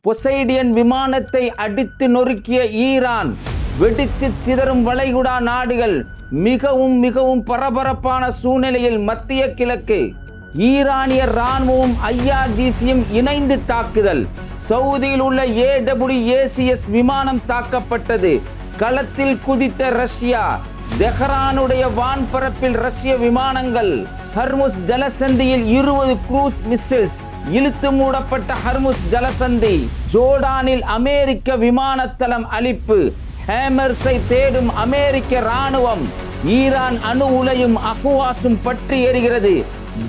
பொசைடியன் விமானத்தை அடித்து நொறுக்கிய ஈரான், வெடித்து சிதறும் வளைகுடா நாடுகள், மிகவும் பரபரப்பான சூழ்நிலையில் மத்திய கிழக்கு. ஈரானிய ராணுவமும் IRGCயும் இணைந்து தாக்குதல். சவுதியில் உள்ள AWACS விமானம் தாக்கப்பட்டது. களத்தில் குதித்த ரஷ்யா. தெஹ்ரானுடைய வான்பரப்பில் ரஷ்ய விமானங்கள். ஹர்முஸ் ஜலசந்தியில் 20 குரூஸ் மிசைல்ஸ். இழுத்து மூடப்பட்ட ஹர்முஸ் ஜலசந்தி. ஜோர்டானில் அமெரிக்க விமானத்தளம் அழிப்பு. ஹேமர்ஸை தேடும் அமெரிக்க ராணுவம். ஈரான் அணு உலையும் அகுவாசும் பற்றி எரிகிறது.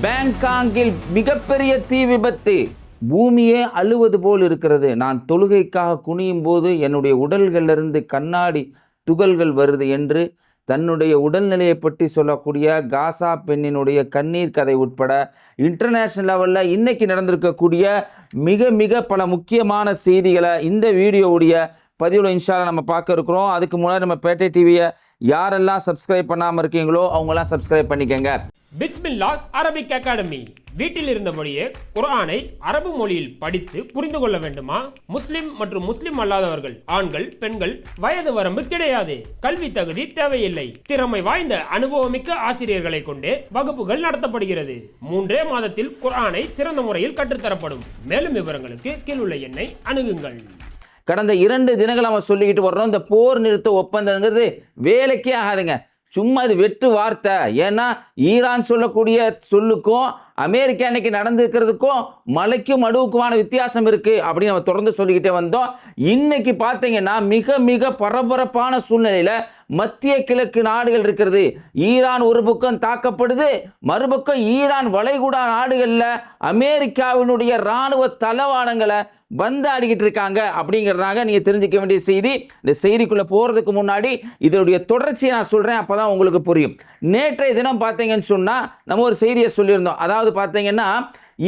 பேங்காங்கில் மிகப்பெரிய தீ விபத்து. பூமியே அழுவது போல் இருக்கிறது. நான் தொழுகைக்காக குனியும் போது என்னுடைய உடல்களிலிருந்து கண்ணாடி துகள்கள் வருது என்று தன்னுடைய உடல்நிலையை பற்றி சொல்லக்கூடிய காசா பெண்ணினுடைய கண்ணீர் கதை உட்பட இன்டர்நேஷ்னல் லெவலில் இன்னைக்கு நடந்திருக்கக்கூடிய மிக பல முக்கியமான செய்திகளை இந்த வீடியோவுடைய பதிவில் இன்ஷால்லா நம்ம பார்க்க இருக்கிறோம். அதுக்கு முன்னாடி நம்ம பேட்டை டிவியை யாரெல்லாம் சப்ஸ்கிரைப் பண்ணாமல் இருக்கீங்களோ அவங்களாம் சப்ஸ்கிரைப் பண்ணிக்கங்க. பிஸ்மில்லாஹ் அரபிக் அகாடமி. வீட்டில் இருந்தபடியே குர்ஆனை அரபு மொழியில் படித்து புரிந்து கொள்ள வேண்டுமா? முஸ்லிம் மற்றும் முஸ்லிம் அல்லாதவர்கள், ஆண்கள், பெண்கள், வயது வரம்பு கிடையாது. கல்வி தகுதி தேவையில்லை. திறமை வாய்ந்த அனுபவமிக்க ஆசிரியர்களை கொண்டே வகுப்புகள் நடத்தப்படுகிறது. 3 மாதத்தில் குர்ஆனை சிறந்த முறையில் கற்றுத்தரப்படும். மேலும் விவரங்களுக்கு கீழுள்ள எண்ணை அணுகுங்கள். கடந்த 2 தினங்கள் நம்ம சொல்லிக்கிட்டு வர்றோம், இந்த போர் நிறுத்த ஒப்பந்தங்கிறது வேலைக்கே ஆகாதுங்க. சும்மா இது வெற்று வார்த்தை. ஏன்னா ஈரான் சொல்லக்கூடிய சொல்லுக்கும் அமெரிக்கா இன்னைக்கு நடந்துக்கிறதுக்கும் மலைக்கும் மடுவுக்குமான வித்தியாசம் இருக்கு அப்படின்னு நம்ம தொடர்ந்து சொல்லிக்கிட்டே வந்தோம். இன்னைக்கு பார்த்தீங்கன்னா மிக பரபரப்பான சூழ்நிலையில மத்திய கிழக்கு நாடுகள் இருக்கிறது. ஈரான் ஒரு பக்கம் தாக்கப்படுது, மறுபக்கம் ஈரான் வளைகுடா நாடுகளில் அமெரிக்காவினுடைய இராணுவ தளவாடங்களை பந்தாடிக்கிட்டு இருக்காங்க அப்படிங்கிறதாக நீங்கள் தெரிஞ்சுக்க வேண்டிய செய்தி. இந்த செய்திக்குள்ளே போகிறதுக்கு முன்னாடி இதனுடைய தொடர்ச்சியை நான் சொல்கிறேன், அப்போ தான் உங்களுக்கு புரியும். நேற்றைய தினம் பார்த்தீங்கன்னு சொன்னால் நம்ம ஒரு செய்தியை சொல்லியிருந்தோம். அதாவது பார்த்தீங்கன்னா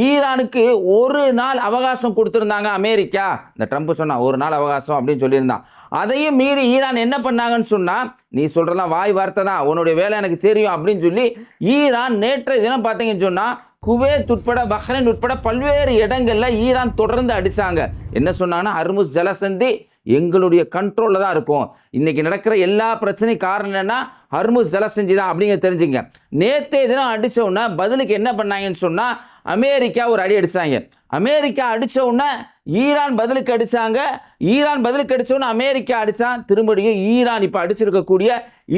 ஈரானுக்கு 1 நாள் அவகாசம் கொடுத்துருந்தாங்க அமெரிக்கா. இந்த ட்ரம்ப் சொன்னா 1 நாள் அவகாசம் அப்படின்னு சொல்லியிருந்தான். அதையும் மீறி ஈரான் என்ன பண்ணாங்கன்னு சொன்னால், நீ சொல்கிறதெல்லாம் வாய் வார்த்தை தான், உன்னுடைய வேலை எனக்கு தெரியும் அப்படின்னு சொல்லி ஈரான் நேற்றைய தினம் பார்த்தீங்கன்னு சொன்னால் குவைத் உட்பட பஹ்ரைன் உட்பட பல்வேறு இடங்களில் ஈரான் தொடர்ந்து அடித்தாங்க. என்ன சொன்னாங்கன்னா, ஹர்முஸ் ஜலசந்தி எங்களுடைய கண்ட்ரோலில் தான் இருக்கும். இன்றைக்கி நடக்கிற எல்லா பிரச்சனையும் காரணம் என்னென்னா ஹர்முஸ் ஜலசந்தி தான் அப்படிங்கிறத தெரிஞ்சுங்க. நேற்றைய தினம் அடித்த உடனே பதிலுக்கு என்ன பண்ணாங்கன்னு சொன்னால் அமெரிக்கா ஒரு அடி அடித்தாங்க. அமெரிக்கா அடித்த உடனே ஈரான் பதிலுக்கு அடித்தாங்க. ஈரான் பதிலுக்கு அடித்த உடனே அமெரிக்கா அடித்தான். திரும்படியும் ஈரான் இப்போ அடிச்சிருக்கக்கூடிய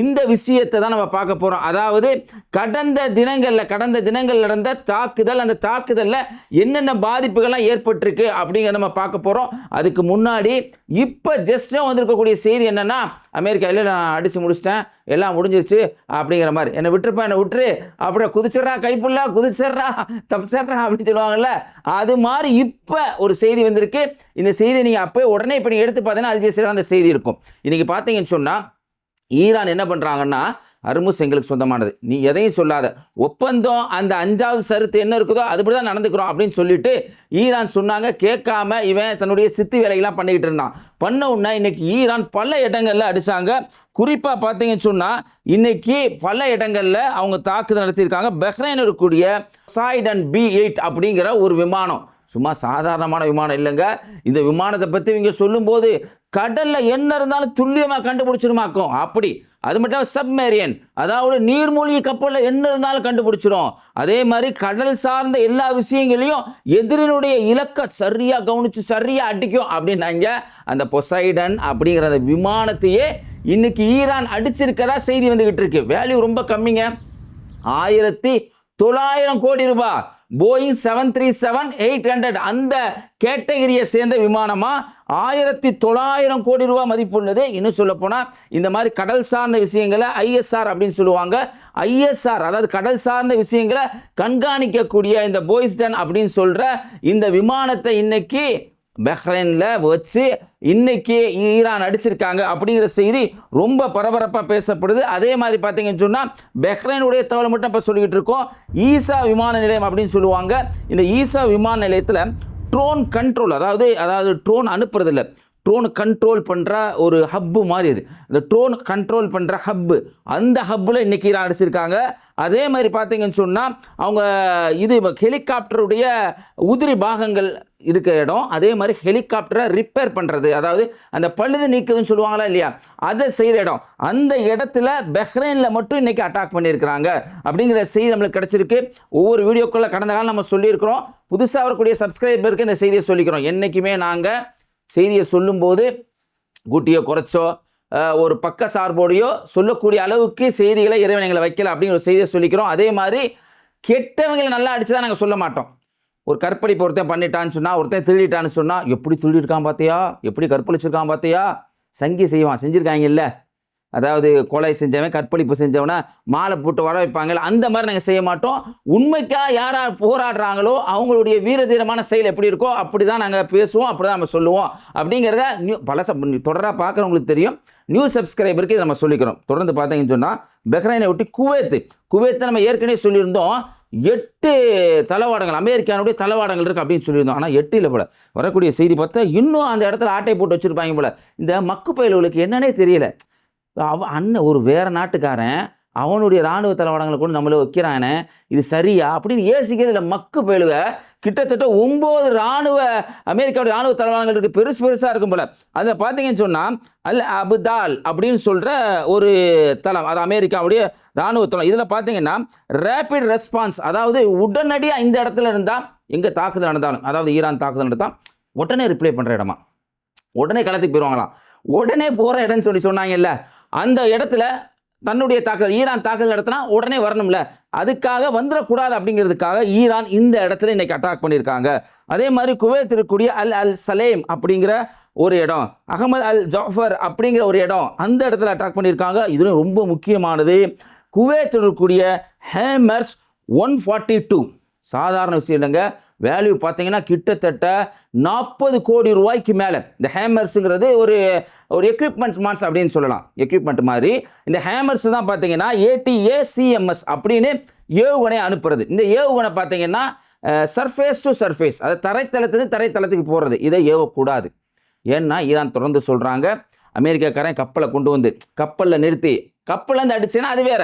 இந்த விஷயத்தை தான் நம்ம பார்க்க போகிறோம். அதாவது கடந்த தினங்கள் நடந்த தாக்குதல், அந்த தாக்குதலில் என்னென்ன பாதிப்புகள்லாம் ஏற்பட்டிருக்கு அப்படிங்கிறத நம்ம பார்க்க போகிறோம். அதுக்கு முன்னாடி இப்போ ஜஸ்ட்டும் வந்திருக்கக்கூடிய செய்தி என்னென்னா, அமெரிக்கா இல்லை நான் அடித்து முடிச்சிட்டேன், எல்லாம் முடிஞ்சிருச்சு அப்படிங்கிற மாதிரி, என்னை விட்டுரு அப்படியே குதிச்சிட்றா, கைப்புள்ளா குதிச்சிட்றா, தப்பிச்சிட்றா அப்படின்னு சொல்லுவாங்கல்ல, அது மாதிரி இப்போ ஒரு செய்தி வந்திருக்கு. இந்த செய்தி நீங்கள் அப்போ உடனே இப்போ நீங்கள் எடுத்து பார்த்தீங்கன்னா அல் ஜஸீரா அந்த செய்தி இருக்கும். இன்றைக்கி பார்த்தீங்கன்னு சொன்னால் ஈரான் என்ன பண்ணுறாங்கன்னா, ஹர்முஸ் எங்களுக்கு சொந்தமானது, நீ எதையும் சொல்லாத, ஒப்பந்தம் அந்த 5வது சருத்து என்ன இருக்குதோ அதுபடி தான் நடந்துக்கிறோம் அப்படின்னு சொல்லிட்டு ஈரான் சொன்னாங்க. கேட்காம இவன் தன்னுடைய சித்து வேலைகள்லாம் பண்ணிக்கிட்டு இருந்தான். பண்ண உடனே இன்னைக்கு ஈரான் பல இடங்களில் அடித்தாங்க. குறிப்பாக பார்த்தீங்கன்னு சொன்னால் இன்னைக்கு பல இடங்களில் அவங்க தாக்குதல் நடத்தியிருக்காங்க. பஹ்ரைன் இருக்கக்கூடிய பொசைடன் B8 அப்படிங்கிற ஒரு விமானம், சும்மா சாதாரணமான விமானம் இல்லைங்க. இந்த விமானத்தை பற்றி இவங்க சொல்லும்போது கடலில் என்ன இருந்தாலும் துல்லியமாக கண்டுபிடிச்சிருமாக்கும். அப்படி அது மட்டும் சப்மேரியன், அதாவது நீர்மூழ்கி கப்பலில் என்ன இருந்தாலும் கண்டுபிடிச்சிரும். அதே மாதிரி கடல் சார்ந்த எல்லா விஷயங்களையும் எதிரினுடைய இலக்கை சரியாக கவனித்து சரியாக அடிக்கும் அப்படின்னாங்க. அந்த பொசைடன் அப்படிங்கிற அந்த விமானத்தையே இன்னைக்கு ஈரான் அடிச்சிருக்கதா செய்தி வந்துகிட்டு இருக்கு. வேல்யூ ரொம்ப கம்மிங்க, 1900 கோடி ரூபாய். போயிங் 737-800 அந்த கேட்டகரியை சேர்ந்த விமானமா 1900 கோடி ரூபாய் மதிப்புள்ளது. இன்னும் சொல்ல போனால் இந்த மாதிரி கடல் சார்ந்த விஷயங்களை ISR அப்படின்னு சொல்லுவாங்க. ISR அதாவது கடல் சார்ந்த விஷயங்களை கண்காணிக்கக்கூடிய இந்த போய்ஸ்டன் அப்படின்னு சொல்கிற இந்த விமானத்தை இன்னைக்கு பஹ்ரைனில் வச்சு இன்னைக்கு ஈரான் அடிச்சிருக்காங்க அப்படிங்கிற செய்தி ரொம்ப பரபரப்பாக பேசப்படுது. அதே மாதிரி பார்த்தீங்கன்னு சொன்னால் பஹ்ரைனுடைய தகவல் மட்டும் இப்போ சொல்லிக்கிட்டு இருக்கோம். ஈசா விமான நிலையம் அப்படின்னு சொல்லுவாங்க. இந்த ஈசா விமான நிலையத்தில் ட்ரோன் கண்ட்ரோல், அதாவது ட்ரோன் அனுப்புறதில்ல, ட்ரோன் கண்ட்ரோல் பண்ணுற ஒரு ஹப்பு மாதிரி இது. இந்த ட்ரோன் கண்ட்ரோல் பண்ணுற ஹப்பு, அந்த ஹப்பில் இன்றைக்கி ஈரான் அடிச்சிருக்காங்க. அதே மாதிரி பார்த்தீங்கன்னு சொன்னால் அவங்க இது ஹெலிகாப்டருடைய உதிரி பாகங்கள் இருக்கிற இடம், அதே மாதிரி ஹெலிகாப்டரை ரிப்பேர் பண்ணுறது, அதாவது அந்த பழுது நீக்குதுன்னு சொல்லுவாங்களா இல்லையா, அதை செய்கிற இடம், அந்த இடத்துல பஹ்ரைனில் மட்டும் இன்றைக்கி அட்டாக் பண்ணியிருக்கிறாங்க அப்படிங்கிற செய்தி நம்மளுக்கு கிடச்சிருக்கு. ஒவ்வொரு வீடியோக்குள்ளே கடந்த காலம் நம்ம சொல்லியிருக்கிறோம். புதுசாக வரக்கூடிய சப்ஸ்கிரைபருக்கு இந்த செய்தியை சொல்லிக்கிறோம். என்றைக்குமே நாங்கள் செய்தியை சொல்லும்போது கூட்டியோ குறைச்சோ ஒரு பக்க சார்போடையோ சொல்லக்கூடிய அளவுக்கு செய்திகளை இறைவன் எங்களை வைக்கல அப்படிங்கிற ஒரு செய்தியை சொல்லிக்கிறோம். அதே மாதிரி கெட்டவங்களை நல்லா அடிச்சு தான் நாங்கள் சொல்ல மாட்டோம். ஒரு கற்பழிப்பு ஒருத்தன் பண்ணிட்டான்னு சொன்னால், ஒருத்தன் திருடிட்டான்னு சொன்னால், எப்படி திருடிருக்கான் பார்த்தியா, எப்படி கற்பழிச்சிருக்கான் பார்த்தியா, சங்கி செய்வான், செஞ்சுருக்காங்க இல்லை, அதாவது கொலை செஞ்சவன் கற்பழிப்பு செஞ்சவனை மாலை போட்டு வர வைப்பாங்க, அந்த மாதிரி நாங்கள் செய்ய மாட்டோம். உண்மைக்காக யார் யார் போராடுறாங்களோ அவங்களுடைய வீரதீரமான செயல் எப்படி இருக்கோ அப்படி தான் நாங்கள் பேசுவோம், அப்படி தான் நம்ம சொல்லுவோம் அப்படிங்கிறத தொடராக பார்க்குறவங்களுக்கு தெரியும். நியூ சப்ஸ்கிரைபருக்கு இதை நம்ம சொல்லிக்கிறோம். தொடர்ந்து பார்த்தீங்கன்னு சொன்னால் பஹ்ரைனை ஒட்டி குவைத்தை நம்ம ஏற்கனவே சொல்லியிருந்தோம். 8 தளவாடங்கள் அமெரிக்கானுடைய தளவாடங்கள் இருக்குது அப்படின்னு சொல்லியிருந்தோம். ஆனால் 8 இல்லை போல. வரக்கூடிய செய்தி பார்த்தா இன்னும் அந்த இடத்துல ஆட்டை போட்டு வச்சுருப்பாங்க போல. இந்த மக்கு பயல்களுக்கு என்னன்னே தெரியல. ஒரு வேறு நாட்டுக்காரன் அவனுடைய இராணுவ தளவாடங்களை கொண்டு நம்மளை வைக்கிறானே, இது சரியா அப்படின்னு யோசிக்கிறது இல்லை. மக்கு பயலுக கிட்டத்தட்ட 9 அமெரிக்காவுடைய இராணுவ தளவாடங்கள் இருக்குது, பெருசாக இருக்கும் போல். அதில் பார்த்தீங்கன்னு சொன்னால் அல் அபுதால் அப்படின்னு சொல்கிற ஒரு தளம், அது அமெரிக்காவுடைய இராணுவ தளம். இதில் பார்த்தீங்கன்னா ரேபிட் ரெஸ்பான்ஸ், அதாவது உடனடியாக இந்த இடத்துல இருந்தால் எங்கே தாக்குதல் நடந்தாலும், அதாவது ஈரான் தாக்குதல் நடந்தால் உடனே ரிப்ளை பண்ணுற இடமா, உடனே களத்துக்கு போயிடுவாங்களாம். உடனே போகிற இடம்னு சொன்னாங்கல்ல, அந்த இடத்துல தன்னுடைய தாக்குதல், ஈரான் தாக்குதல் நடத்தினா உடனே வரணும்ல, அதுக்காக வந்துடக்கூடாது அப்படிங்கிறதுக்காக ஈரான் இந்த இடத்துல இன்னைக்கு அட்டாக் பண்ணியிருக்காங்க. அதே மாதிரி குவைத் இருக்கக்கூடிய அல் சலேம் அப்படிங்கிற ஒரு இடம், அகமது அல் ஜாஃபர் அப்படிங்கிற ஒரு இடம், அந்த இடத்துல அட்டாக் பண்ணியிருக்காங்க. இதுவும் ரொம்ப முக்கியமானது. குவைத் இருக்கக்கூடிய ஹேமர்ஸ் 142 சாதாரண விஷயம் இல்லைங்க. வேல்யூ பார்த்தீங்கன்னா கிட்டத்தட்ட 40 கோடி ரூபாய்க்கு மேலே. இந்த ஹேமர்ஸுங்கிறது ஒரு எக்யூப்மெண்ட் மான்ஸ் அப்படின்னு சொல்லலாம், எக்யூப்மெண்ட் மாதிரி. இந்த ஹேமர்ஸ் தான் பார்த்தீங்கன்னா ATACMS அப்படின்னு ஏவுகணை அனுப்புறது. இந்த ஏவுகணை பார்த்தீங்கன்னா சர்ஃபேஸ் டு சர்ஃபேஸ், அது தரைத்தளத்துலேருந்து தரைத்தளத்துக்கு போகிறது. இதை ஏவக்கூடாது. ஏன்னா ஈரான் தொடர்ந்து சொல்கிறாங்க, அமெரிக்காக்காரன் கப்பலை கொண்டு வந்து கப்பலில் நிறுத்தி கப்பலேருந்து அடிச்சேன்னா அது வேற,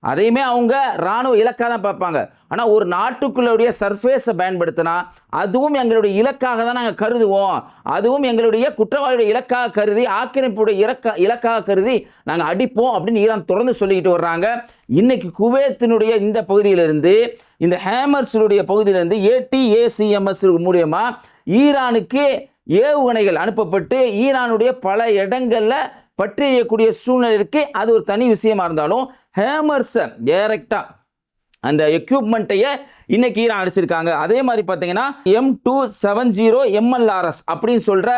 அதையுமே அவங்க இராணுவ இலக்காக தான் பார்ப்பாங்க. ஆனால் ஒரு நாட்டுக்குள்ளுடைய சர்ஃபேஸை பயன்படுத்தினா அதுவும் எங்களுடைய இலக்காக தான் நாங்கள் கருதுவோம், அதுவும் எங்களுடைய குற்றவாளியுடைய இலக்காக கருதி, ஆக்கிரமிப்புடைய இலக்காக கருதி நாங்கள் அடிப்போம் அப்படின்னு ஈரான் தொடர்ந்து சொல்லிக்கிட்டு வர்றாங்க. இன்னைக்கு குவைத்தினுடைய இந்த பகுதியிலிருந்து, இந்த ஹேமர்ஸுடைய பகுதியிலிருந்து ATACMS மூலியமாக ஈரானுக்கு ஏவுகணைகள் அனுப்பப்பட்டு ஈரானுடைய பல இடங்களில் பற்றி எறியக்கூடிய சூழ்நிலை இருக்கு. அது ஒரு தனி விஷயமா இருந்தாலும் ஹேமர்ஸை டைரக்டா அந்த எக்யூப்மெண்ட்டையே இன்னைக்கு ஈரான் அடிச்சிருக்காங்க. அதே மாதிரி பார்த்தீங்கன்னா M270 MLRS அப்படின்னு சொல்ற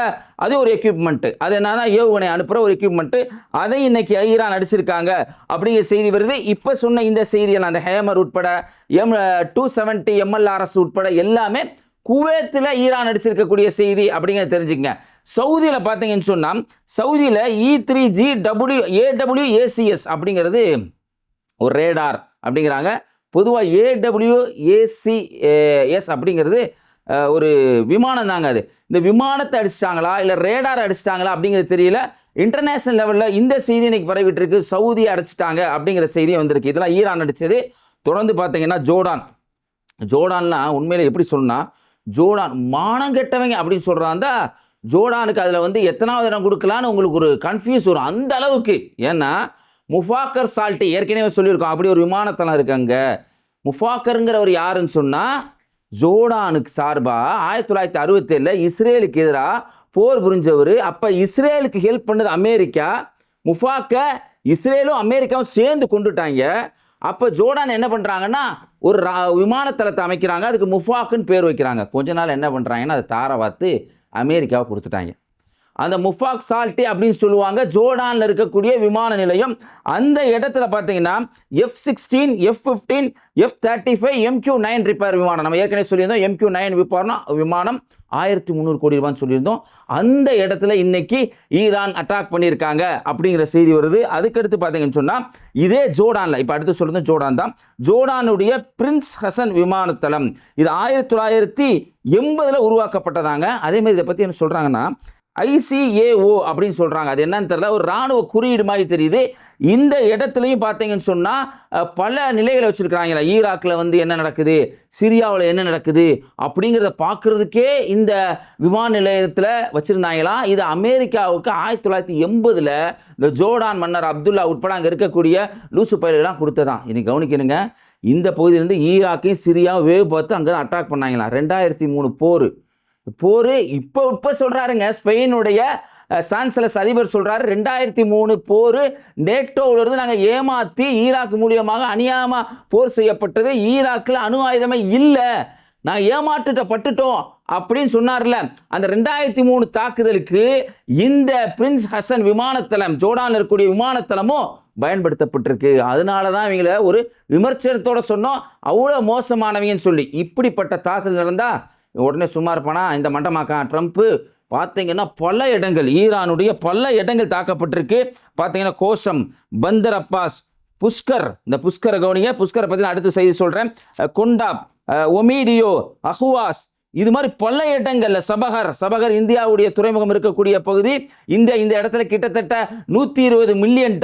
அது ஒரு எக்யூப்மெண்ட், அது என்னன்னா ஏவுகணை அனுப்புற ஒரு எக்யூப்மெண்ட், அதை இன்னைக்கு ஈரான் அடிச்சிருக்காங்க அப்படிங்கிற செய்தி வருது. இப்போ சொன்ன இந்த செய்திகள் அந்த ஹேமர் உட்பட M270 MLRS உட்பட எல்லாமே குவைத்தில் ஈரான் அடிச்சிருக்கக்கூடிய செய்தி அப்படிங்கிறத தெரிஞ்சுக்கங்க. சவுதியில் பார்த்தீங்கன்னு சொன்னால் சவுதியில் E3G AWACS அப்படிங்கிறது ஒரு ரேடார் அப்படிங்கிறாங்க. பொதுவாக AWACS அப்படிங்கிறது ஒரு விமானம் தாங்க. அது இந்த விமானத்தை அடிச்சிட்டாங்களா இல்லை ரேடார் அடிச்சிட்டாங்களா அப்படிங்கிறது தெரியல. இன்டர்நேஷனல் லெவலில் இந்த செய்தி இன்னைக்கு பரவிட்டு இருக்கு, சவுதியை அடிச்சிட்டாங்க அப்படிங்கிற செய்தியும் வந்திருக்கு. இதெல்லாம் ஈரான் அடித்தது. தொடர்ந்து பார்த்தீங்கன்னா ஜோர்டான்லாம் உண்மையிலே எப்படி சொன்னா, ஜோர்டான் மானம் கெட்டவங்க அப்படின்னு சொல்கிறாந்தா ஜோர்டானுக்கு அதில் எத்தனாவது இடம் கொடுக்கலான்னு உங்களுக்கு ஒரு கன்ஃபியூஸ் வரும் அந்த அளவுக்கு. ஏன்னா முஃபாக்கர் சால்ட்டி ஏற்கனவே சொல்லியிருக்கோம், அப்படி ஒரு விமானத்தளம் இருக்காங்க. முஃபாக்கருங்கிற ஒரு யாருன்னு சொன்னால் ஜோர்டானுக்கு சார்பாக 1967 இஸ்ரேலுக்கு எதிராக போர் புரிஞ்சவர். அப்போ இஸ்ரேலுக்கு ஹெல்ப் பண்ணது அமெரிக்கா. முஃபாக்க இஸ்ரேலும் அமெரிக்காவும் சேர்ந்து கொண்டுட்டாங்க. அப்போ ஜோர்டான் என்ன பண்ணுறாங்கன்னா ஒரு விமானத்தளத்தை அமைக்கிறாங்க, அதுக்கு முஃபாக்குன்னு பேர் வைக்கிறாங்க. கொஞ்ச நாள் என்ன பண்ணுறாங்கன்னா அதை தார பார்த்து அமெரிக்காவை கொடுத்துட்டாங்க. அந்த முஃபாக் சால்ட்டி அப்படின்னு சொல்லுவாங்க, ஜோர்டானில் இருக்கக்கூடிய விமான நிலையம். அந்த இடத்துல பார்த்தீங்கன்னா F-16 F-15 F-35 MQ-9 repair விமானம், நம்ம ஏற்கனவே சொல்லியிருந்தோம். MQ-9 விமானம் 1300 கோடி ரூபான்னு சொல்லியிருந்தோம். அந்த இடத்துல இன்னைக்கு ஈரான் அட்டாக் பண்ணியிருக்காங்க அப்படிங்கிற செய்தி வருது. அதுக்கடுத்து பார்த்தீங்கன்னு சொன்னால் இதே ஜோர்டானில், இப்போ அடுத்து சொல்கிறது ஜோர்டான் தான், ஜோர்டானுடைய பிரின்ஸ் ஹசன் விமானத்தளம். இது 1980 உருவாக்கப்பட்டதாங்க. அதே மாதிரி இதை பற்றி என்ன சொல்கிறாங்கன்னா, ICAO அப்படின்னு சொல்கிறாங்க. அது என்னன்னு தெரியல, ஒரு இராணுவ குறியீடு மாதிரி தெரியுது. இந்த இடத்துலையும் பார்த்தீங்கன்னு சொன்னால் பல நிலைகளை வச்சுருக்கிறாங்களா. ஈராக்கில் வந்து என்ன நடக்குது, சிரியாவில் என்ன நடக்குது அப்படிங்கிறத பார்க்குறதுக்கே இந்த விமான நிலையத்தில் வச்சுருந்தாங்களாம். இது அமெரிக்காவுக்கு 1980 இந்த ஜோர்டான் மன்னர் அப்துல்லா உட்பட அங்கே இருக்கக்கூடிய லூசு பயிர்கள்லாம் கொடுத்ததான். இன்னைக்கு கவனிக்கணுங்க, இந்த பகுதியிலேருந்து ஈராக்கையும் சிரியாவும் வேவு பார்த்து அங்கே தான் அட்டாக் பண்ணாங்களாம். 2003 போர் இப்போ சொல்கிறாருங்க. ஸ்பெயினுடைய சான்சலஸ் அதிபர் சொல்கிறாரு 2003 போர் நேட்டோவிலிருந்து நாங்கள் ஏமாற்றி ஈராக் மூலியமாக அநியாயமாக போர் செய்யப்பட்டது. ஈராக்கில் அணு ஆயுதமே இல்லை, நாங்கள் ஏமாற்றப்பட்டுட்டோம் அப்படின்னு சொன்னார்ல. அந்த 2003 தாக்குதலுக்கு இந்த பிரின்ஸ் ஹசன் விமானத்தளம், ஜோர்டானில் இருக்கக்கூடிய விமானத்தளமும் பயன்படுத்தப்பட்டிருக்கு. அதனால தான் இவங்கள ஒரு விமர்சனத்தோட சொன்னோம், அவ்வளோ மோசமானவங்கன்னு சொல்லி. இப்படிப்பட்ட தாக்குதல் நடந்தால் உடனே சும்மா இருப்பானா இந்த மண்டமாக்கான் ட்ரம்ப்பு? பார்த்தீங்கன்னா பல இடங்கள், ஈரானுடைய பல இடங்கள் தாக்கப்பட்டிருக்கு. பார்த்தீங்கன்னா கோசம், பந்தர் அப்பாஸ், புஷ்கர், இந்த புஷ்கரை கவனிங்க, புஷ்கரை பற்றி நான் அடுத்த செய்தி சொல்கிறேன். கொண்டாப், ஒமீடியோ, அஹுவாஸ், இது மாதிரி பல இடங்கள்ல, சபகர் இந்தியாவுடைய துறைமுகம் இருக்கக்கூடிய பகுதி. இந்த இடத்துல கிட்டத்தட்ட $120 மில்லியன்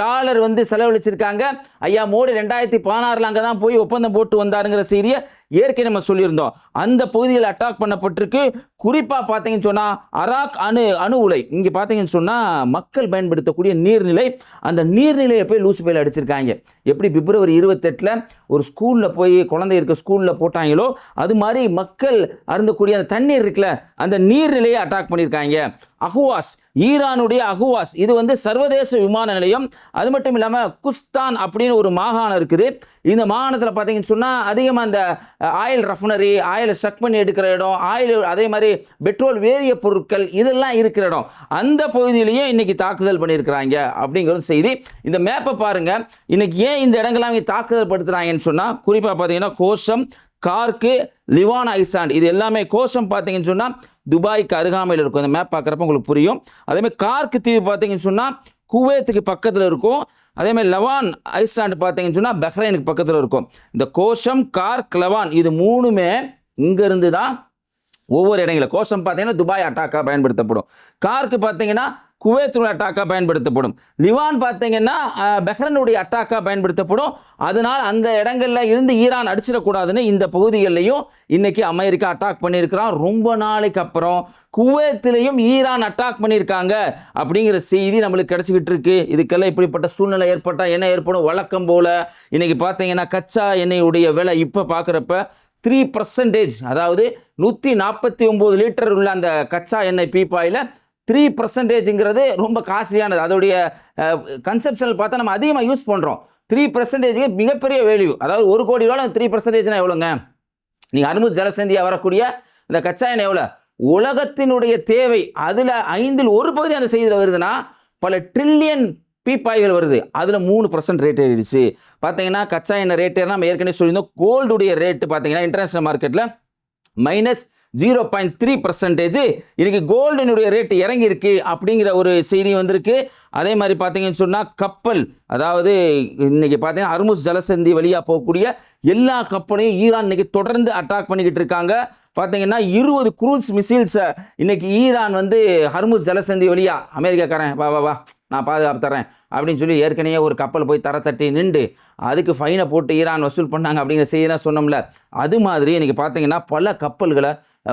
வந்து செலவழிச்சிருக்காங்க. ஐயா மோடி 2016 அங்கே தான் போய் ஒப்பந்தம் போட்டு வந்தாருங்கிற செய்தியை ஏற்கனவே நம்ம சொல்லியிருந்தோம். அந்த பகுதியில் அட்டாக் பண்ணப்பட்டிருக்கு. குறிப்பாக பார்த்தீங்கன்னு சொன்னால் அராக் அணு உலை, இங்கே பார்த்தீங்கன்னு சொன்னால் மக்கள் பயன்படுத்தக்கூடிய நீர்நிலை, அந்த நீர்நிலையை போய் லூசு பையில் அடிச்சிருக்காங்க. எப்படி பிப்ரவரி 28 ஒரு ஸ்கூலில் போய் குழந்தை இருக்க ஸ்கூலில் போட்டாங்களோ அது மாதிரி மக்கள் அருந்தக்கூடிய அந்த தண்ணீர் இருக்குல்ல, அந்த நீர்நிலையை அட்டாக் பண்ணியிருக்காங்க. அஹுவாஸ், ஈரானுடைய அஹுவாஸ், இது வந்து சர்வதேச விமான நிலையம். அது மட்டும் இல்லாமல் குஸ்தான் அப்படின்னு ஒரு மாகாணம் இருக்குது. இந்த மாகாணத்தில் பார்த்தீங்கன்னு சொன்னால் அதிகமாக அந்த ஆயில் ரஃபினரி, ஆயிலை ஸ்டக் பண்ணி எடுக்கிற இடம், ஆயில், அதே மாதிரி பெட்ரோல் வேதிய பொருட்கள் இதெல்லாம் இருக்கிற இடம். அந்த பகுதியிலையும் இன்னைக்கு தாக்குதல் பண்ணியிருக்கிறாங்க அப்படிங்கிற செய்தி. இந்த மேப்பை பாருங்கள், இன்னைக்கு ஏன் இந்த இடங்கள்லாம் இங்கே தாக்குதல் படுத்துகிறாங்கன்னு சொன்னால் குறிப்பாக பார்த்தீங்கன்னா கோசம், கார்க்கு, லிவான் ஐசாண்ட், இது எல்லாமே. கோசம் பார்த்தீங்கன்னு சொன்னால் துபாய்க்கு அருகாமையில் இருக்கும். இந்த மேப் பார்க்குறப்ப உங்களுக்கு புரியும். அதேமாதிரி கார்க்கு தீவு பார்த்தீங்கன்னு சொன்னால் குவைத்துக்கு பக்கத்தில் இருக்கும். அதேமாதிரி லவான் ஐஸ்லாண்ட் பார்த்தீங்கன்னு சொன்னால் பஹ்ரைனுக்கு பக்கத்தில் இருக்கும். இந்த கோஷம், கார்க், லவான் இது மூணுமே இங்கேருந்து தான் ஒவ்வொரு இடங்களில். கோஷம் பார்த்தீங்கன்னா துபாய் அட்டாக்காக பயன்படுத்தப்படும். கார்க்கு பார்த்தீங்கன்னா குவைத்துடைய அட்டாக்காக பயன்படுத்தப்படும். லிவான் பார்த்தீங்கன்னா பஹ்ரைனுடைய அட்டாக்காக பயன்படுத்தப்படும். அதனால் அந்த இடங்களில் இருந்து ஈரான் அடிச்சிடக்கூடாதுன்னு இந்த பகுதிகளிலையும் இன்னைக்கு அமெரிக்கா அட்டாக் பண்ணியிருக்கிறான். ரொம்ப நாளைக்கு அப்புறம் குவைத்திலையும் ஈரான் அட்டாக் பண்ணியிருக்காங்க அப்படிங்கிற செய்தி நம்மளுக்கு கிடைச்சிக்கிட்டு இருக்கு. இதுக்கெல்லாம் இப்படிப்பட்ட சூழ்நிலை ஏற்பட்டால் என்ன ஏற்படும்? வழக்கம் போல் இன்னைக்கு பார்த்தீங்கன்னா கச்சா எண்ணெயுடைய விலை இப்போ பார்க்குறப்ப 3%, அதாவது 149 லிட்டர் உள்ள அந்த கச்சா எண்ணெய் பீப்பாயில் 3%ங்கிறது ரொம்ப காஸ்ட்லியானது. அதோடைய கன்செப்ஷனில் பார்த்தா நம்ம அதிகமாக யூஸ் பண்ணுறோம். 3% மிகப்பெரிய வேல்யூ. அதாவது 1 கோடி ரூபாய் 3%னா எவ்வளோங்க? நீங்கள் ஹர்முஸ் ஜலசந்தியாக வரக்கூடிய இந்த கச்சா எண்ணெய் எவ்வளோ? உலகத்தினுடைய தேவை அதில் 5ல் 1 பகுதி அந்த செய்தியில் வருதுன்னா பல ட்ரில்லியன் பீப்பாய்கள் வருது. அதில் 3% ரேட் ஏறிடுச்சு. பார்த்தீங்கன்னா கச்சா எண்ணெய் ரேட் ஏறினா நம்ம ஏற்கனவே சொல்லியிருந்தோம். கோல்டுடைய ரேட்டு பார்த்தீங்கன்னா இன்டர்நேஷனல் மார்க்கெட்டில் -0.3% இன்னைக்கு கோல்டினுடைய ரேட் இறங்கி இருக்கு அப்படிங்கிற ஒரு செய்தி வந்திருக்கு. அதே மாதிரி பார்த்தீங்கன்னு சொன்னால் கப்பல், அதாவது இன்னைக்கு பார்த்தீங்கன்னா ஹர்முஸ் ஜலசந்தி வழியாக போகக்கூடிய எல்லா கப்பலையும் ஈரான் இன்னைக்கு தொடர்ந்து அட்டாக் பண்ணிக்கிட்டு இருக்காங்க. பார்த்தீங்கன்னா 20 க்ரூஸ் மிசைல்ஸை இன்னைக்கு ஈரான் வந்து ஹர்முஸ் ஜலசந்தி வழியா, அமெரிக்காக்காரன் வா நான் பாதுகாப்பு தரேன் அப்படின்னு சொல்லி ஏற்கனவே ஒரு கப்பல் போய் தட்டி நின்று அதுக்கு ஃபைனை போட்டு ஈரான் வசூல் பண்ணாங்க அப்படிங்கிற செய்திலாம் சொன்னோம்ல. அது மாதிரி இன்னைக்கு பார்த்தீங்கன்னா பல கப்பல்களை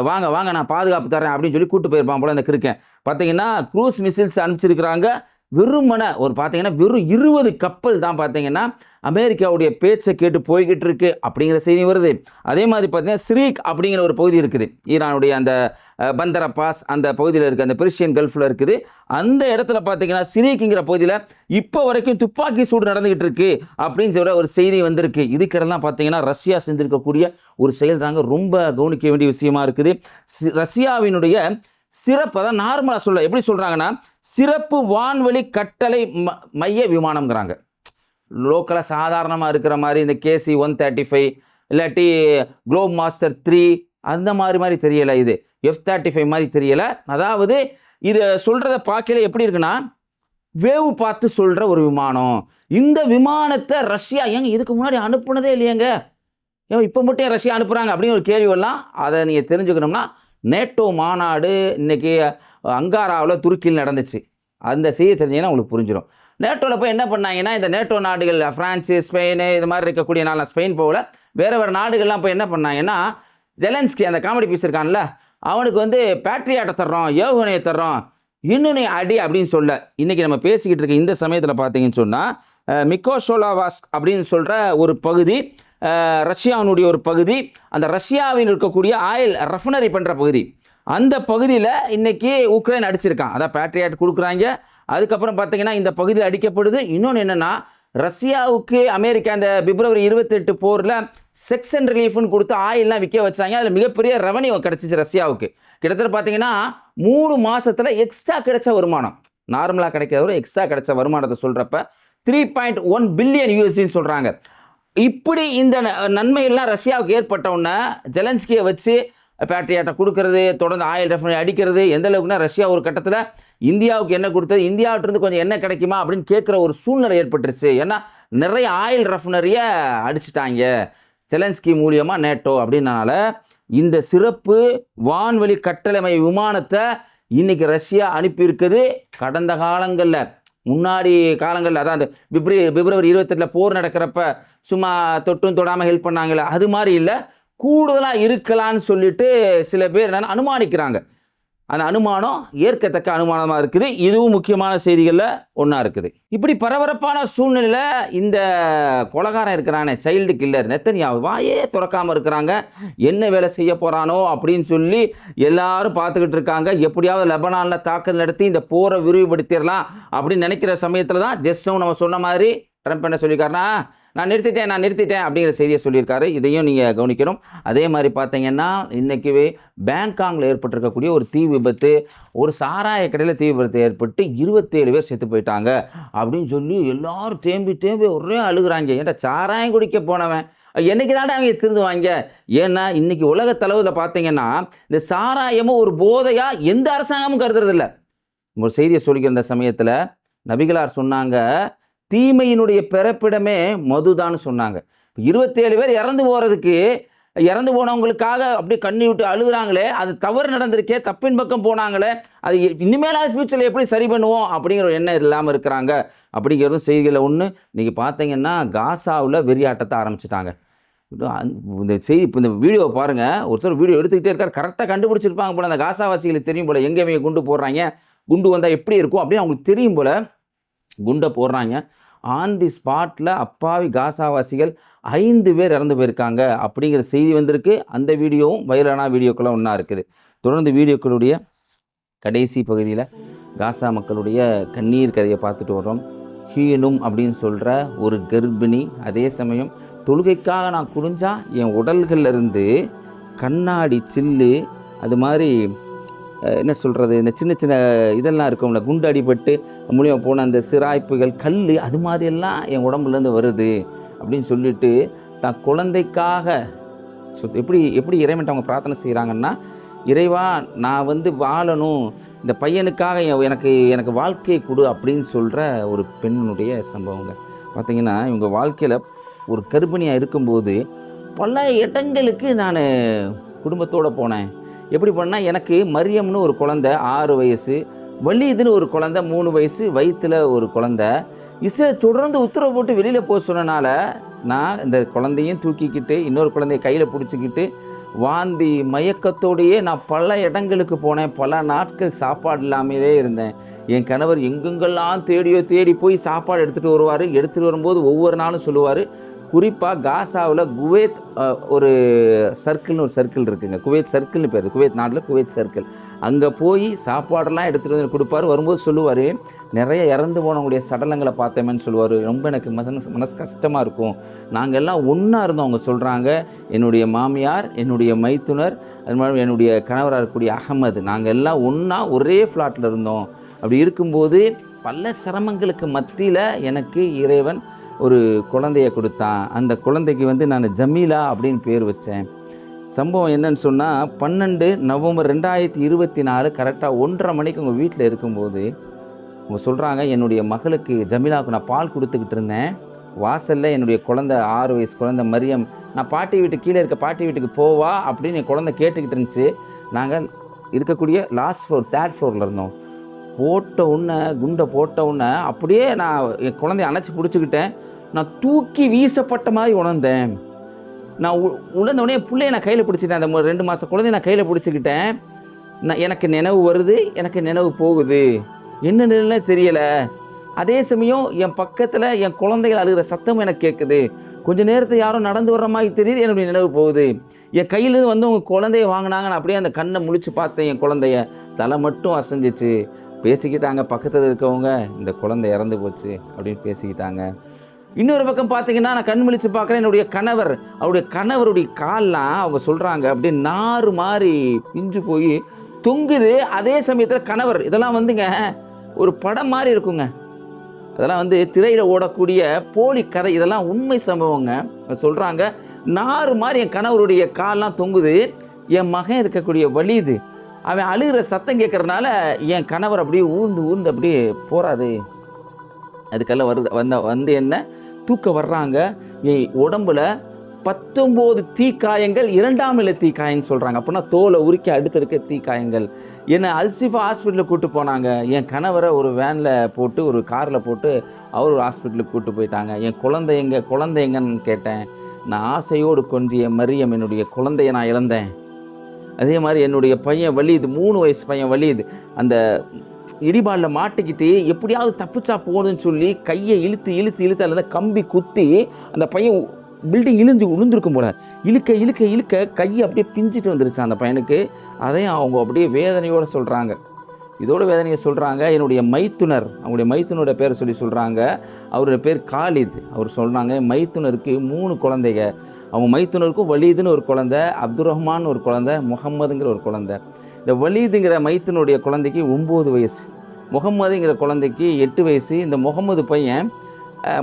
வாங்க நான் பாதுகாப்பு தரேன் அப்படின்னு சொல்லி கூட்டு போயிருப்பான் போல இந்த கிருக்கேன். பார்த்தீங்கன்னா க்ரூஸ் மிசைல்ஸ் அனுப்பிச்சிருக்கிறாங்க. வெறும் 20 கப்பல் தான் பார்த்தீங்கன்னா அமெரிக்காவுடைய பேச்சை கேட்டு போய்கிட்டு இருக்கு அப்படிங்கிற செய்தி வருது. அதே மாதிரி பார்த்தீங்கன்னா சிரீக் அப்படிங்கிற ஒரு பகுதி இருக்குது, ஈரானுடைய அந்த பந்தர் அப்பாஸ் அந்த பகுதியில் இருக்குது, அந்த பெர்ஷியன் கல்ஃபில் இருக்குது. அந்த இடத்துல பார்த்தீங்கன்னா சிரீக்குங்கிற பகுதியில் இப்போ வரைக்கும் துப்பாக்கி சூடு நடந்துகிட்டு இருக்கு அப்படின்னு சொல்கிற ஒரு செய்தி வந்திருக்கு. இதுக்கெல்லாம் பார்த்தீங்கன்னா ரஷ்யா செஞ்சிருக்கக்கூடிய ஒரு செயல் தாங்க ரொம்ப கவனிக்க வேண்டிய விஷயமா இருக்குது. ரஷ்யாவினுடைய சிறப்பு, அதான் நார்மலாக சொல்ல எப்படி சொல்கிறாங்கன்னா சிறப்பு வான்வெளி கட்டளை மைய விமானம்ங்கிறாங்க. லோக்கலாக சாதாரணமாக இருக்கிற மாதிரி இந்த KC-135 இல்லாட்டி குளோப் மாஸ்டர் 3 அந்த மாதிரி தெரியலை. இது F-35 மாதிரி தெரியலை. அதாவது இதை சொல்கிறத பார்க்கல எப்படி இருக்குன்னா வேவு பார்த்து சொல்கிற ஒரு விமானம். இந்த விமானத்தை ரஷ்யா ஏங்க இதுக்கு முன்னாடி அனுப்புனதே இல்லையங்க, இப்போ மட்டும் ரஷ்யா அனுப்புகிறாங்க அப்படின்னு ஒரு கேள்வி வரலாம். அதை நீங்கள் தெரிஞ்சுக்கணும்னா நேட்டோ மாநாடு இன்னைக்கு அங்காராவில் துருக்கியில் நடந்துச்சு. அந்த செய்தி தெரிஞ்சிங்கன்னா உங்களுக்கு புரிஞ்சிடும். நேட்டோவில் போய் என்ன பண்ணாங்கன்னா, இந்த நேட்டோ நாடுகள் ஃப்ரான்ஸு, ஸ்பெயின் இது மாதிரி இருக்கக்கூடிய நாள் ஸ்பெயின் போகல, வேறு நாடுகள்லாம் போய் என்ன பண்ணாங்கன்னா, ஜெலன்ஸ்கி அந்த காமெடி பீஸ் இருக்கான்ல, அவனுக்கு வந்து பேட்ரியாட்டை தர்றோம், ஏவுகணையை தர்றோம், இன்னும் நீ அடி அப்படின்னு சொல்ல. இன்றைக்கி நம்ம பேசிக்கிட்டு இருக்க இந்த சமயத்தில் பார்த்தீங்கன்னு சொன்னால் மிக்கோசோலாவாஸ்க் அப்படின்னு சொல்கிற ஒரு பகுதி, ரஷ்யாவினுடைய ஒரு பகுதி, அந்த ரஷ்யாவில் இருக்கக்கூடிய ஆயில் ரெஃபனரி பண்ணுற பகுதி, அந்த பகுதியில் இன்றைக்கி உக்ரைன் அடிச்சிருக்கான். அதான் பேட்ரியாட் கொடுக்குறாங்க. அதுக்கப்புறம் பார்த்தீங்கன்னா இந்த பகுதியில் அடிக்கப்படுது. இன்னொன்று என்னென்னா, ரஷ்யாவுக்கு அமெரிக்கா அந்த பிப்ரவரி 28 போரில் செக்ஷன் ரிலீஃப்னு கொடுத்து ஆயிலெலாம் விற்க வச்சாங்க. அதில் மிகப்பெரிய ரெவன்யூ கிடச்சிச்சு ரஷ்யாவுக்கு. கிட்டத்தட்ட பார்த்தீங்கன்னா 3 மாதத்தில் எக்ஸ்ட்ரா கிடைச்ச வருமானம், நார்மலாக கிடைக்கிறத விட எக்ஸ்ட்ரா கிடைச்ச வருமானத்தை சொல்கிறப்ப 3.1 பில்லியன் யூஎஸ்டின்னு சொல்கிறாங்க. இப்படி இந்த நன்மைகள்லாம் ரஷ்யாவுக்கு ஏற்பட்ட உடனே ஜெலன்ஸ்கியை வச்சு பேட்ரியாட்டை கொடுக்கறது, தொடர்ந்து ஆயில் ரெஃபனரி அடிக்கிறது, எந்த அளவுக்குன்னா ரஷ்யா ஒரு கட்டத்தில் இந்தியாவுக்கு என்ன கொடுத்தது, இந்தியாவிட்டிருந்து கொஞ்சம் என்ன கிடைக்குமா அப்படின்னு கேட்குற ஒரு சூழ்நிலை ஏற்பட்டுருச்சு. ஏன்னா நிறைய ஆயில் ரெஃபனரியை அடிச்சிட்டாங்க ஜெலன்ஸ்கி மூலியமாக நேட்டோ. அப்படின்னால இந்த சிறப்பு வான்வெளி கட்டளை விமானத்தை இன்னைக்கு ரஷ்யா அனுப்பியிருக்குது. கடந்த காலங்களில் முன்னாடி காலங்களில் அதான் அந்த பிப்ரவரி 28 போர் நடக்கிறப்ப சும்மா தொட்டும் தொடாமல் ஹெல்ப் பண்ணாங்களே, அது மாதிரி இல்லை, கூடுதலாக இருக்கலான்னு சொல்லிட்டு சில பேர் என்னென்னா அனுமானிக்கிறாங்க. அந்த அனுமானம் ஏற்கத்தக்க அனுமானமாக இருக்குது. இதுவும் முக்கியமான செய்திகளில் ஒன்றா இருக்குது. இப்படி பரபரப்பான சூழ்நிலையில் இந்த கொலைகாரன் இருக்கிறானே, சைல்டு கில்லர் நெத்தன்யாஹு, வாயே திறக்காமல் இருக்கிறாங்க. என்ன வேலை செய்ய போகிறானோ அப்படின்னு சொல்லி எல்லாரும் பார்த்துக்கிட்டு இருக்காங்க. எப்படியாவது லெபனானில் தாக்குதல் நடத்தி இந்த போரை விரிவுபடுத்திடலாம் அப்படின்னு நினைக்கிற சமயத்தில் தான் ஜஸ்ட்டும் நம்ம சொன்ன மாதிரி ட்ரம்ப் என்ன சொல்லியிருக்காருன்னா, நான் நிறுத்திட்டேன் அப்படிங்கிற செய்தியை சொல்லியிருக்காரு. இதையும் நீங்கள் கவனிக்கணும். அதே மாதிரி பார்த்தீங்கன்னா இன்றைக்கி பேங்காங்கில் ஏற்பட்டிருக்கக்கூடிய ஒரு தீ விபத்து, ஒரு சாராய கடையில் தீ விபத்து ஏற்பட்டு 27 பேர் செத்து போயிட்டாங்க அப்படின்னு சொல்லி எல்லாரும் தேம்பி ஒரே அழுகுறாங்க. ஏன்டா சாராயம் குடிக்க போனவன் என்னைக்கு தானே அவங்க திருந்துவாங்க? ஏன்னா இன்றைக்கி உலக தலைவில் பார்த்தீங்கன்னா இந்த சாராயமும் ஒரு போதையாக எந்த அரசாங்கமும் கருதுறதில்ல. ஒரு செய்தியை சொல்லிக்கிற இந்த சமயத்தில் நபிகளார் சொன்னாங்க, தீமையினுடைய பிறப்பிடமே மதுதான்னு சொன்னாங்க. 27 பேர் இறந்து போனவங்களுக்காக அப்படியே கண்ணி விட்டு அழுகுறாங்களே, அது தவறு நடந்திருக்கே, தப்பின் பக்கம் போனாங்களே, அது இனிமேலாவது ஃப்யூச்சரில் எப்படி சரி பண்ணுவோம் அப்படிங்கிற ஒரு எண்ணம் இல்லாமல் இருக்கிறாங்க அப்படிங்கிறதும் செய்திகளில் ஒன்று. இன்றைக்கி பார்த்தீங்கன்னா காசாவில் வெறியாட்டத்தை ஆரம்பிச்சிட்டாங்க. இந்த செய்தி இப்போ இந்த வீடியோவை பாருங்கள். ஒருத்தர் வீடியோ எடுத்துக்கிட்டே இருக்கார். கரெக்டாக கண்டுபிடிச்சிருப்பாங்க போல். அந்த காசாவாசிகளுக்கு தெரியும் போல் எங்கே குண்டு போடுறாங்க, குண்டு வந்தால் எப்படி இருக்கும் அப்படின்னு அவங்களுக்கு தெரியும் போல் குண்டை போடுறாங்க. ஆன் தி ஸ்பாட்டில் அப்பாவி காசாவாசிகள் 5 பேர் இறந்து போயிருக்காங்க அப்படிங்கிற செய்தி வந்திருக்கு. அந்த வீடியோவும் வைரலான வீடியோக்கெல்லாம் ஒன்றா இருக்குது. தொடர்ந்து வீடியோக்களுடைய கடைசி பகுதியில் காசா மக்களுடைய கண்ணீர் கதையை பார்த்துட்டு வர்றோம். ஹீனும் அப்படின்னு சொல்கிற ஒரு கர்ப்பிணி, அதே சமயம் தொழுகைக்காக நான் குனிஞ்சா என் உடல்கள்லேருந்து கண்ணாடி சில்லு, அது மாதிரி என்ன சொல்கிறது, இந்த சின்ன சின்ன இதெல்லாம் இருக்கும்ல, குண்டு அடிபட்டு மூலியமாக போன அந்த சிராய்ப்புகள், கல், அது மாதிரியெல்லாம் என் உடம்புலேருந்து வருது அப்படின்னு சொல்லிட்டு தான் குழந்தைக்காக எப்படி இறைவன்ட்டு அவங்க பிரார்த்தனை செய்கிறாங்கன்னா, இறைவா நான் வாழணும், இந்த பையனுக்காக எனக்கு வாழ்க்கையை கொடு அப்படின்னு சொல்கிற ஒரு பெண்ணுடைய சம்பவங்க. பார்த்திங்கன்னா இவங்க வாழ்க்கையில் ஒரு கர்ப்பிணியாக இருக்கும்போது பல இடங்களுக்கு நான் குடும்பத்தோடு போனேன். எப்படி பண்ணால், எனக்கு மரியம்னு ஒரு குழந்தை 6 வயசு, வலீதுன்னு ஒரு குழந்தை 3 வயசு, வயிற்றில் ஒரு குழந்தை. தொடர்ந்து உத்தரவு போட்டு வெளியில் போக சொன்னனால நான் இந்த குழந்தையும் தூக்கிக்கிட்டு இன்னொரு குழந்தைய கையில் பிடிச்சிக்கிட்டு வாந்தி மயக்கத்தோடையே நான் பல இடங்களுக்கு போனேன். பல நாட்கள் சாப்பாடு இல்லாமலே இருந்தேன். என் கணவர் எங்கெங்கெல்லாம் தேடி போய் சாப்பாடு எடுத்துகிட்டு வரும்போது ஒவ்வொரு நாளும் சொல்லுவார். குறிப்பாக காசாவில் குவைத் ஒரு சர்க்கிள் இருக்குங்க, குவைத் சர்க்கிள்னு பேர், குவைத் நாட்டில் குவைத் சர்க்கிள். அங்கே போய் சாப்பாடெல்லாம் எடுத்துகிட்டு வந்து கொடுப்பார். வரும்போது சொல்லுவார், நிறைய இறந்து போனவங்களுடைய சடலங்களை பார்த்தேன்னு சொல்லுவார். ரொம்ப எனக்கு மனசு கஷ்டமாக இருக்கும். நாங்கள் எல்லாம் ஒன்றா இருந்தோம். அவங்க சொல்கிறாங்க, என்னுடைய மாமியார், என்னுடைய மைத்துனர், அது மாதிரி என்னுடைய கணவராக இருக்கக்கூடிய அகமது, நாங்கள் எல்லாம் ஒன்றா ஒரே ஃப்ளாட்டில் இருந்தோம். அப்படி இருக்கும்போது பல சிரமங்களுக்கு மத்தியில் எனக்கு இறைவன் ஒரு குழந்தைய கொடுத்தான். அந்த குழந்தைக்கு நான் ஜமீலா அப்படின்னு பேர் வச்சேன். சம்பவம் என்னன்னு சொன்னால், 12 நவம்பர் 2024 கரெக்டாக 1:30 மணிக்கு உங்கள் வீட்டில் இருக்கும்போது அவங்க சொல்கிறாங்க, என்னுடைய மகளுக்கு ஜமீலாவுக்கு நான் பால் கொடுத்துக்கிட்டு இருந்தேன். வாசலில் என்னுடைய குழந்தை 6 வயசு குழந்தை மரியம், நான் பாட்டி வீட்டுக்கு கீழே இருக்க பாட்டி வீட்டுக்கு போவா அப்படின்னு என் குழந்தை கேட்டுக்கிட்டு இருந்துச்சு. நாங்கள் இருக்கக்கூடிய லாஸ்ட் ஃப்ளோர், 3rd ஃப்ளோரில் இருந்தோம். குண்டை போட்ட உடனே அப்படியே நான் என் குழந்தைய அணைச்சி பிடிச்சிக்கிட்டேன். நான் தூக்கி வீசப்பட்ட மாதிரி உணர்ந்தேன். நான் உணர்ந்தவுடனே பிள்ளைய நான் கையில் பிடிச்சிட்டேன். அந்த 2 மாத குழந்தைய நான் கையில் பிடிச்சிக்கிட்டேன். எனக்கு நினைவு வருது, எனக்கு நினைவு போகுது, என்ன நிலைன்னு தெரியலை. அதே சமயம் என் பக்கத்தில் என் குழந்தைகள் அழுகிற சத்தம் எனக்கு கேட்குது. கொஞ்சம் நேரத்தை யாரும் நடந்து வர்ற மாதிரி தெரியுது, என்னுடைய நினைவு போகுது. என் கையிலேருந்து வந்து அவங்க குழந்தைய வாங்கினாங்க. நான் அப்படியே அந்த கண்ணை முழிச்சு பார்த்தேன். என் குழந்தைய தலை மட்டும் அசைஞ்சிச்சு. பேசிக்கிட்டாங்க பக்கத்தில் இருக்கவங்க, இந்த குழந்தை இறந்து போச்சு அப்படின்னு பேசிக்கிட்டாங்க. இன்னொரு பக்கம் பார்த்தீங்கன்னா நான் கண் முழிச்சு பார்க்குறேன். என்னுடைய கணவர், அவருடைய கணவருடைய கால்லாம் அவங்க சொல்கிறாங்க அப்படியே நாறு மாதிரி பிஞ்சு போய் தொங்குது. அதே சமயத்தில் கணவர், இதெல்லாம் வந்துங்க ஒரு படம் மாதிரி இருக்குங்க. அதெல்லாம் வந்து திரையில் ஓடக்கூடிய போலி கதை, இதெல்லாம் உண்மை சம்பவங்க. சொல்கிறாங்க நாறு மாதிரி என் கணவருடைய கால்லாம் தொங்குது. என் மகன் இருக்கக்கூடிய வலிது, அவன் அழுகிற சத்தம் கேட்கறதுனால என் கணவர் அப்படியே ஊர்ந்து அப்படியே போகிறாரு. அதுக்கெல்லாம் வந்து என்ன தூக்க வர்றாங்க. என் உடம்புல 19 தீக்காயங்கள், 2ஆம் நிலை தீக்காயம்னு சொல்கிறாங்க. அப்படின்னா தோலை உருக்கி அடுத்து இருக்க தீக்காயங்கள். என்னை அல்சிஃபா ஹாஸ்பிட்டலுக்கு கூப்பிட்டு போனாங்க. என் கணவரை ஒரு வேனில் போட்டு, ஒரு காரில் போட்டு அவர் ஒரு ஹாஸ்பிட்டலுக்கு கூப்பிட்டு போயிட்டாங்க. என் குழந்தை எங்கன்னு கேட்டேன். நான் ஆசையோடு கொஞ்சிய மரியம், என்னுடைய குழந்தைய நான் இழந்தேன். அதே மாதிரி என்னுடைய பையன் வலியுது, 3 வயசு பையன் வலியுது. அந்த இடிபாலில் மாட்டிக்கிட்டு எப்படியாவது தப்பிச்சா போகணுன்னு சொல்லி கையை இழுத்து அதில் கம்பி குத்தி அந்த பையன் பில்டிங் விழுந்திருக்கும் போல இழுக்க கையை அப்படியே பிஞ்சிட்டு வந்துருச்சு அந்த பையனுக்கு. அதையும் அவங்க அப்படியே வேதனையோடு சொல்கிறாங்க. இதோட வேதனையை சொல்கிறாங்க. என்னுடைய மைத்துனர், அவங்களுடைய மைத்துனரோட பேரை சொல்கிறாங்க. அவருடைய பேர் காலித். அவர் சொல்கிறாங்க மைத்துனருக்கு 3 குழந்தைங்க. அவங்க மைத்துனருக்கும் வலீதுன்னு ஒரு குழந்தை, அப்துல் ரஹ்மான் ஒரு குழந்தை, முகம்மதுங்கிற ஒரு குழந்தை. இந்த வலீதுங்கிற மைத்துனுடைய குழந்தைக்கு 9 வயசு, முகம்மதுங்கிற குழந்தைக்கு 8 வயசு. இந்த முகம்மது பையன்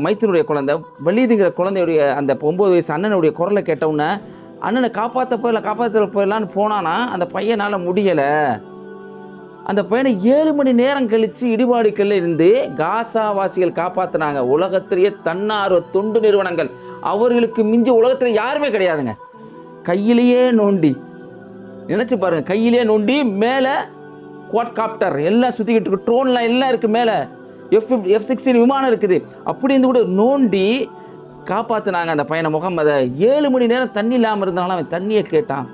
மைத்துனுடைய குழந்தை, வலீதுங்கிற குழந்தையுடைய அந்த 9 வயசு அண்ணனுடைய குரலை கேட்டவுடனே அண்ணனை காப்பாற்ற போயிடலான்னு போனானா அந்த பையனால் முடியலை. அந்த பையனை 7 மணி நேரம் கழித்து இடிபாடுகளில் இருந்து காசாவாசிகள் காப்பாற்றினாங்க. உலகத்திலேயே தன்னார்வ தொண்டு நிறுவனங்கள், அவர்களுக்கு மிஞ்சி உலகத்தில் யாருமே கிடையாதுங்க. கையிலேயே நோண்டி, நினச்சி பாருங்கள், கையிலேயே நோண்டி மேலே குவாட்காப்டர் எல்லாம் சுற்றிக்கிட்டு இருக்கு, ட்ரோன்லாம் எல்லாம் இருக்குது, மேலே F-16 விமானம் இருக்குது. அப்படி இருந்து கூட நோண்டி காப்பாற்றினாங்க அந்த பையனை முகம்மதை. 7 மணி நேரம் தண்ணி இல்லாமல் இருந்தாலும் அவன் தண்ணியை கேட்டான்.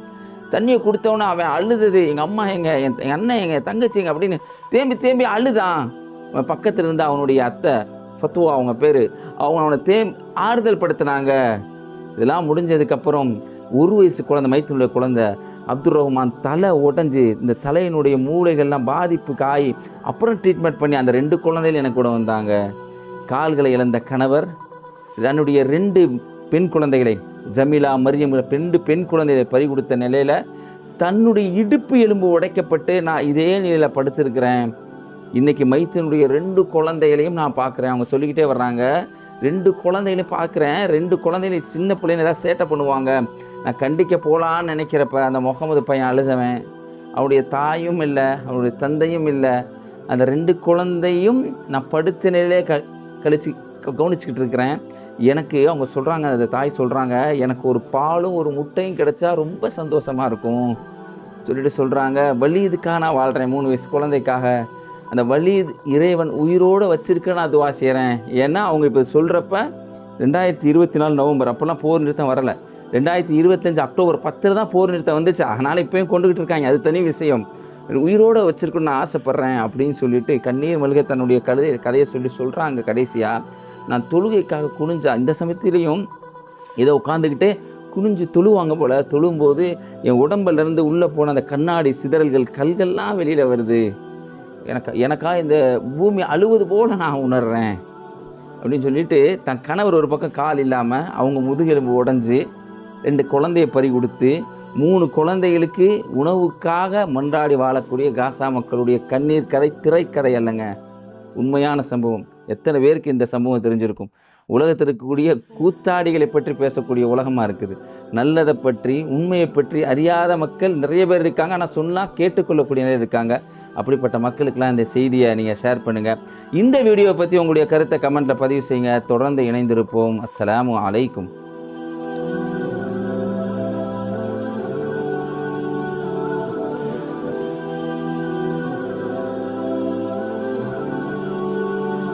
தண்ணியை கொடுத்தவொன்னே அவன் அழுது, எங்கள் அம்மா எங்கள் அண்ணன் எங்கள் தங்கச்சிங்க அப்படின்னு தேம்பி அழுதான். அவன் பக்கத்தில் இருந்து அவனுடைய அத்தை ஃபத்துவா அவங்க பேர், அவனை ஆறுதல் படுத்தினாங்க. இதெல்லாம் முடிஞ்சதுக்கப்புறம் 1 வயசு குழந்தை, மைத்துனுடைய குழந்தை அப்துல் ரஹ்மான் தலை உடஞ்சி, இந்த தலையினுடைய மூளைகள்லாம் பாதிப்புக்கு ஆகி அப்புறம் ட்ரீட்மெண்ட் பண்ணி அந்த 2 குழந்தைகள் எனக்கு கூட வந்தாங்க. கால்களை இழந்த கணவர் தன்னுடைய 2 பெண் குழந்தைகளை, ஜமீலா, மரியம் 2 பெண் குழந்தைகளை பறி கொடுத்த நிலையில் தன்னுடைய இடுப்பு எலும்பு உடைக்கப்பட்டு நான் இதே நிலையில் படுத்திருக்கிறேன். இன்றைக்கி மைத்தினுடைய 2 குழந்தைகளையும் நான் பார்க்குறேன். அவங்க சொல்லிக்கிட்டே வர்றாங்க, 2 குழந்தைகளையும் பார்க்குறேன். 2 குழந்தைகளை சின்ன பிள்ளைங்க ஏதாவது சேட்டை பண்ணுவாங்க, நான் கண்டிக்க போகலான்னு நினைக்கிறப்ப அந்த முகமது பையன் அழுதவன், அவருடைய தாயும் இல்லை, அவருடைய தந்தையும் இல்லை. அந்த 2 குழந்தையும் நான் படுத்த நிலையிலே கவனிச்சுக்கிட்டு இருக்கிறேன். எனக்கு அவங்க சொல்கிறாங்க, அந்த தாய் சொல்கிறாங்க, எனக்கு ஒரு பாலும் ஒரு முட்டையும் கிடைச்சா ரொம்ப சந்தோஷமாக இருக்கும் சொல்லிட்டு சொல்கிறாங்க. வலீதுக்காக நான் வாழ்கிறேன், 3 வயசு குழந்தைக்காக. அந்த வலீத் இறைவன் உயிரோடு வச்சிருக்க நான் துவா செய்கிறேன். ஏன்னா அவங்க இப்போ சொல்கிறப்ப 2024 நவம்பர், அப்போல்லாம் போர் நிறுத்தம் வரலை. 2025 அக்டோபர் 10 தான் போர் நிறுத்தம் வந்துச்சு. அதனால் இப்போயும் கொண்டுக்கிட்டு இருக்காங்க, அது தனி விஷயம். உயிரோடு வச்சிருக்கணும்னு நான் ஆசைப்பட்றேன் அப்படின்னு சொல்லிட்டு கண்ணீர் மல்க தன்னுடைய கதையை சொல்கிறாங்க. கடைசியாக நான் தொழுகைக்காக குனிஞ்சா, இந்த சமயத்திலையும் இதை உட்காந்துக்கிட்டு குனிஞ்சு தொழுவாங்க போல், தொழும்போது என் உடம்புலேருந்து உள்ளே போன அந்த கண்ணாடி சிதறல்கள், கல்கள்லாம் வெளியில் வருது. எனக்கா இந்த பூமி அழுவது போல் நான் உணர்கிறேன் அப்படின்னு சொல்லிட்டு தன் கணவர் ஒரு பக்கம் கால் இல்லாமல் அவங்க முதுகெலும்பு உடஞ்சி 2 குழந்தையை பறி கொடுத்து 3 குழந்தைகளுக்கு உணவுக்காக மன்றாடி வாழக்கூடிய காசா மக்களுடைய கண்ணீர் கதை திரைக்கதை அல்லங்க, உண்மையான சம்பவம். எத்தனை பேருக்கு இந்த சம்பவம் தெரிஞ்சிருக்கும்? உலகத்தில் இருக்கக்கூடிய கூத்தாடிகளை பற்றி பேசக்கூடிய உலகமாக இருக்குது. நல்லதை பற்றி, உண்மையை பற்றி அறியாத மக்கள் நிறைய பேர் இருக்காங்க. ஆனால் சொன்னால் கேட்டுக்கொள்ளக்கூடிய நிலையில் இருக்காங்க. அப்படிப்பட்ட மக்களுக்கெல்லாம் இந்த செய்தியை நீங்கள் ஷேர் பண்ணுங்கள். இந்த வீடியோவை பற்றி உங்களுடைய கருத்தை கமெண்ட்டில் பதிவு செய்யுங்க. தொடர்ந்து இணைந்திருப்போம். அஸ்ஸலாமு அலைக்கும்.